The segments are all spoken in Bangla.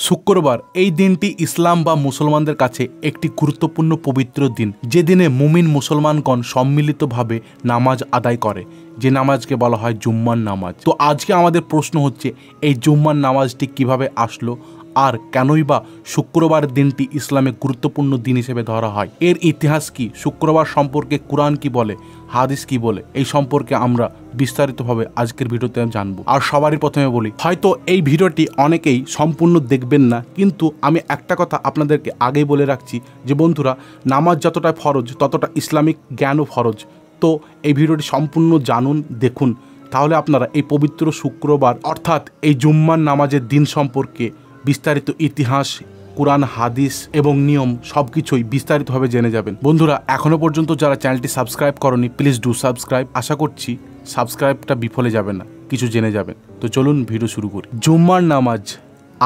শুক্রবার এই দিনটি ইসলাম বা মুসলমানদের কাছে একটি গুরুত্বপূর্ণ পবিত্র দিন, যে দিনে মুমিন মুসলমানগণ সম্মিলিতভাবে নামাজ আদায় করে, যে নামাজকে বলা হয় জুম্মার নামাজ। তো আজকে আমাদের প্রশ্ন হচ্ছে, এই জুম্মার নামাজটি কিভাবে আসলো আর কেনই বা শুক্রবার দিনটি ইসলামে গুরুত্বপূর্ণ দিন হিসেবে ধরা হয়, এর ইতিহাস কি, শুক্রবার সম্পর্কে কুরআন কি বলে, হাদিস কি বলে, এই সম্পর্কে আমরা বিস্তারিতভাবে আজকের ভিডিওতে জানবো। আর সবারই প্রথমে বলি, হয়তো এই ভিডিওটি অনেকেই সম্পূর্ণ দেখবেন না, কিন্তু আমি একটা কথা আপনাদেরকে আগেই বলে রাখছি যে বন্ধুরা, নামাজ যতটা ফরজ ততটা ইসলামিক জ্ঞানও ফরজ। তো এই ভিডিওটি সম্পূর্ণ জানুন, দেখুন, তাহলে আপনারা এই পবিত্র শুক্রবার অর্থাৎ এই জুম্মার নামাজের দিন সম্পর্কে বিস্তারিত ইতিহাস, কুরআন, হাদিস এবং নিয়ম সবকিছুই বিস্তারিতভাবে জেনে যাবেন। বন্ধুরা, এখনো পর্যন্ত যারা চ্যানেলটি সাবস্ক্রাইব করনি, প্লিজ ডু সাবস্ক্রাইব। আশা করছি সাবস্ক্রাইবটা বিফলে যাবে না, কিছু জেনে যাবেন। তো চলুন ভিডিও শুরু করি। জুম্মার নামাজ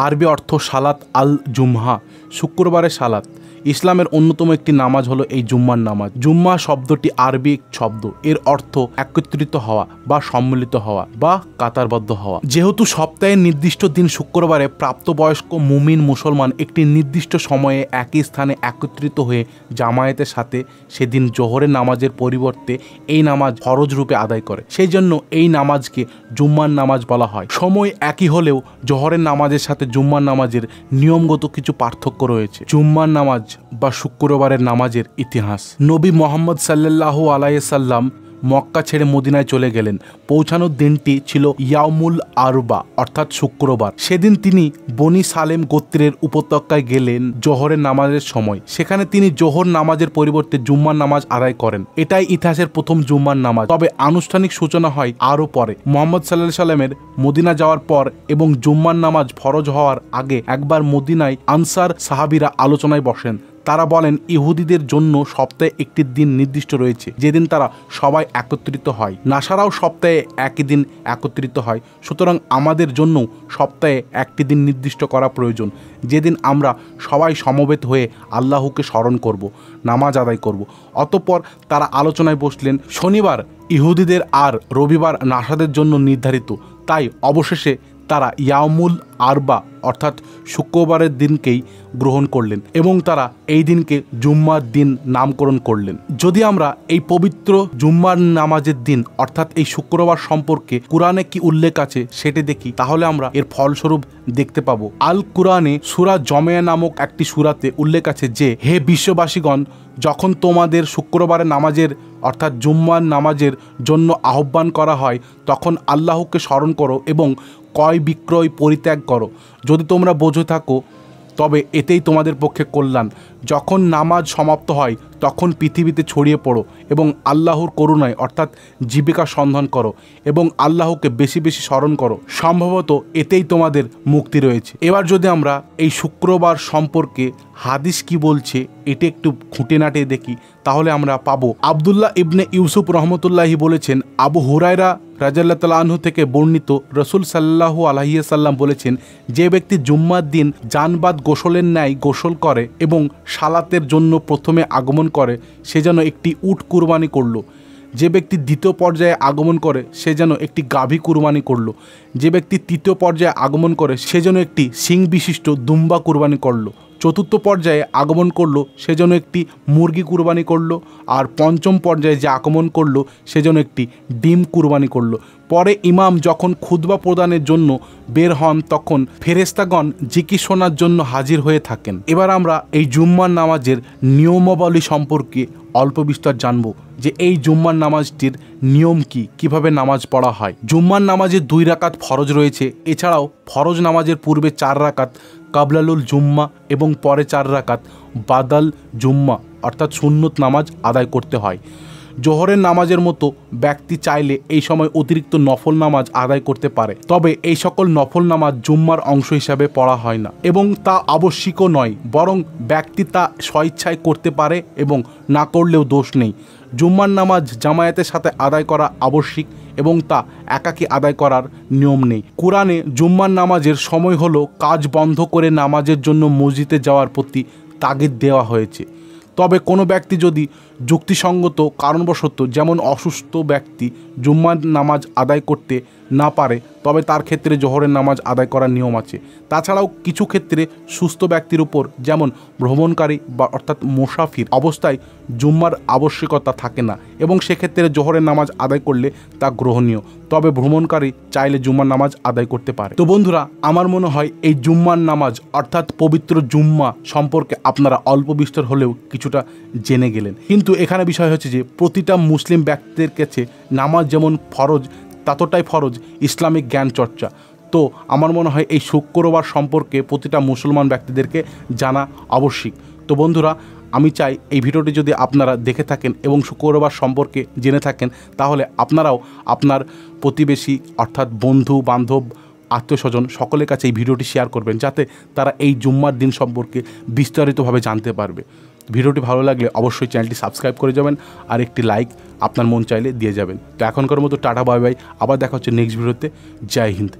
আরবি অর্থ সালাত আল জুমহা, শুক্রবারের সালাত। ইসলামের অন্যতম একটি নামাজ হলো এই জুম্মার নামাজ। জুম্মা শব্দটি আরবি শব্দ, এর অর্থ একত্রিত হওয়া বা সম্মিলিত হওয়া বা কাতারবদ্ধ হওয়া। যেহেতু সপ্তাহের নির্দিষ্ট দিন শুক্রবারে প্রাপ্তবয়স্ক মুমিন মুসলমান একটি নির্দিষ্ট সময়ে একই স্থানে একত্রিত হয়ে জামায়াতের সাথে সেদিন জোহরের নামাজের পরিবর্তে এই নামাজ ফরজ রূপে আদায় করে, সেই জন্য এই নামাজকে জুম্মার নামাজ বলা হয়। সময় একই হলেও জোহরের নামাজের সাথে জুম্মার নামাজের নিয়মগত কিছু পার্থক্য রয়েছে। জুম্মার নামাজ বা শুক্রবারের নামাজের ইতিহাস। নবী মুহাম্মদ সাল্লাল্লাহু আলাইহি সাল্লাম মক্কা ছেড়ে মদিনায় চলে গেলেন। পৌঁছানোর দিনটি ছিল ইয়াউমুল আরবা অর্থাৎ শুক্রবার। সেদিন তিনি বনি সালেম গোত্রের উপত্যকায় গেলেন জোহরের নামাজের সময়। সেখানে তিনি জোহর নামাজের পরিবর্তে জুম্মার নামাজ আদায় করেন। এটাই ইতিহাসের প্রথম জুম্মার নামাজ। তবে আনুষ্ঠানিক সূচনা হয় আরও পরে, মুহাম্মদ সাল্লাল্লাহু সাল্লামের মদিনা যাওয়ার পর এবং জুম্মার নামাজ ফরজ হওয়ার আগে একবার মদিনায় আনসার সাহাবীরা আলোচনায় বসেন। তারা বলেন, ইহুদিদের জন্য সপ্তাহে একটি দিন নির্দিষ্ট রয়েছে যেদিন তারা সবাই একত্রিত হয়। নাসারাও সপ্তাহে একই দিন একত্রিত হয়, সুতরাং আমাদের জন্য সপ্তাহে একটি দিন নির্দিষ্ট করা প্রয়োজন, যেদিন আমরা সবাই সমবেত হয়ে আল্লাহকে স্মরণ করব, নামাজ আদায় করব। অতঃপর তারা আলোচনায় বসলেন। শনিবার ইহুদিদের আর রবিবার নাসাদের জন্য নির্ধারিত, তাই অবশেষে তারা ইয়াউমুল আরবা অর্থাৎ শুক্রবারের দিনকেই গ্রহণ করলেন এবং তারা এই দিনকে জুম্মার দিন নামকরণ করলেন। যদি আমরা এই পবিত্র জুম্মার নামাজের দিন অর্থাৎ এই শুক্রবার সম্পর্কে কুরআনে কি উল্লেখ আছে সেটি দেখি, তাহলে আমরা এর ফলস্বরূপ দেখতে পাবো। আল কুরআনে সূরা জমিয়া নামক একটি সূরাতে উল্লেখ আছে যে, হে বিশ্ববাসীগণ, যখন তোমাদের শুক্রবারের নামাজের অর্থাৎ জুম্মার নামাজের জন্য আহ্বান করা হয়, তখন আল্লাহকে স্মরণ করো এবং ক্রয় বিক্রয় পরিত্যাগ করো। যদি তোমরা বোঝে থাকো তবে এতেই তোমাদের পক্ষে কল্যাণ। যখন নামাজ সমাপ্ত হয় তখন পৃথিবীতে ছড়িয়ে পড়ো এবং আল্লাহর করুণায় অর্থাৎ জীবিকা সন্ধান করো এবং আল্লাহকে বেশি বেশি স্মরণ করো, সম্ভবত এতেই তোমাদের মুক্তি রয়েছে। এবার যদি আমরা এই শুক্রবার সম্পর্কে হাদিস কি বলছে এটা একটু খুঁটিনাটি দেখি, তাহলে আমরা পাবো। আব্দুল্লাহ ইবনে ইউসুফ রহমতুল্লাহি বলেছেন, আবু হুরায়রা রাদিয়াল্লাহু তাআলা আনহু থেকে বর্ণিত, রাসূল সাল্লাল্লাহু আলাইহি সাল্লাম বলেছেন, যে ব্যক্তি জুম্মার দিন জানবাদ গোসলের ন্যায় গোসল করে এবং সালাতের জন্য প্রথমে আগমন করে, সে যেন একটি উট কুরবানি করলো। যে ব্যক্তি দ্বিতীয় পর্যায়ে আগমন করে সে যেন একটি গাভী কুরবানি করলো। যে ব্যক্তি তৃতীয় পর্যায়ে আগমন করে সে যেন একটি শিং বিশিষ্ট দুম্বা কুরবানি করলো। চতুর্থ পর্যায়ে আগমন করলো সে যেন একটি মুরগি কুরবানি করলো। আর পঞ্চম পর্যায়ে যে আগমন করলো সে যেন একটি ডিম কুরবানি করলো। পরে ইমাম যখন খুতবা প্রদানের জন্য বের হন তখন ফেরেশতাগণ জিকির শোনার জন্য হাজির হয়ে থাকেন। এবার আমরা এই জুম্মার নামাজের নিয়মাবলী সম্পর্কে অল্প বিস্তর জানবো, যে এই জুম্মার নামাজটির নিয়ম কি, কিভাবে নামাজ পড়া হয়। জুম্মার নামাজের 2 রাকাত ফরজ রয়েছে। এছাড়াও ফরজ নামাজের পূর্বে 4 রাকাত কাবলালুল জুম্মা এবং পরে 4 রাকাত বাদাল জুম্মা অর্থাৎ সুন্নত নামাজ আদায় করতে হয়। জোহরের নামাজের মতো ব্যক্তি চাইলে এই সময় অতিরিক্ত নফল নামাজ আদায় করতে পারে, তবে এই সকল নফল নামাজ জুম্মার অংশ হিসাবে পড়া হয় না এবং তা আবশ্যিকও নয়, বরং ব্যক্তি তা স্বইচ্ছায় করতে পারে এবং না করলেও দোষ নেই। জুম্মার নামাজ জামায়াতের সাথে আদায় করা আবশ্যিক এবং তা একাকী আদায় করার নিয়ম নেই। কুরআনে জুম্মার নামাজের সময় হলো কাজ বন্ধ করে নামাজের জন্য মসজিদে যাওয়ার প্রতি তাগিদ দেওয়া হয়েছে। তবে কোনো ব্যক্তি যদি যুক্তিসঙ্গত কারণবশত, যেমন অসুস্থ ব্যক্তি, জুম্মার নামাজ আদায় করতে না পারে তবে তার ক্ষেত্রে জোহরের নামাজ আদায় করার নিয়ম আছে। তাছাড়াও কিছু ক্ষেত্রে সুস্থ ব্যক্তির উপর, যেমন ভ্রমণকারী বা অর্থাৎ মুসাফির অবস্থায় জুম্মার আবশ্যকতা থাকে না এবং সেক্ষেত্রে জোহরের নামাজ আদায় করলে তা গ্রহণীয়, তবে ভ্রমণকারী চাইলে জুম্মার নামাজ আদায় করতে পারে। তো বন্ধুরা, আমার মনে হয় এই জুম্মার নামাজ অর্থাৎ পবিত্র জুম্মা সম্পর্কে আপনারা অল্প বিস্তর হলেও কিছুটা জেনে গেলেন। কিন্তু এখানে বিষয় হচ্ছে যে প্রতিটা মুসলিম ব্যক্তিদের কাছে নামাজ যেমন ফরজ, ততটাই ফরজ ইসলামিক জ্ঞান চর্চা। তো আমার মনে হয় এই শুক্রবার সম্পর্কে প্রতিটা মুসলমান ব্যক্তিদেরকে জানা আবশ্যিক। তো বন্ধুরা, আমি চাই এই ভিডিওটি যদি আপনারা দেখে থাকেন এবং শুক্রবার সম্পর্কে জেনে থাকেন, তাহলে আপনারাও আপনার প্রতিবেশী অর্থাৎ বন্ধু বান্ধব আত্মীয় স্বজন সকলের কাছে এই ভিডিওটি শেয়ার করবেন, যাতে তারা এই জুম্মার দিন সম্পর্কে বিস্তারিতভাবে জানতে পারবে। ভিডিওটি ভালো লাগলে অবশ্যই চ্যানেলটি সাবস্ক্রাইব করে যাবেন আর একটি লাইক আপনার মন চাইলে দিয়ে যাবেন। তো এখনকার মতো টাটা বাই বাই, আবার দেখা হচ্ছে নেক্সট ভিডিওতে। জয় হিন্দ।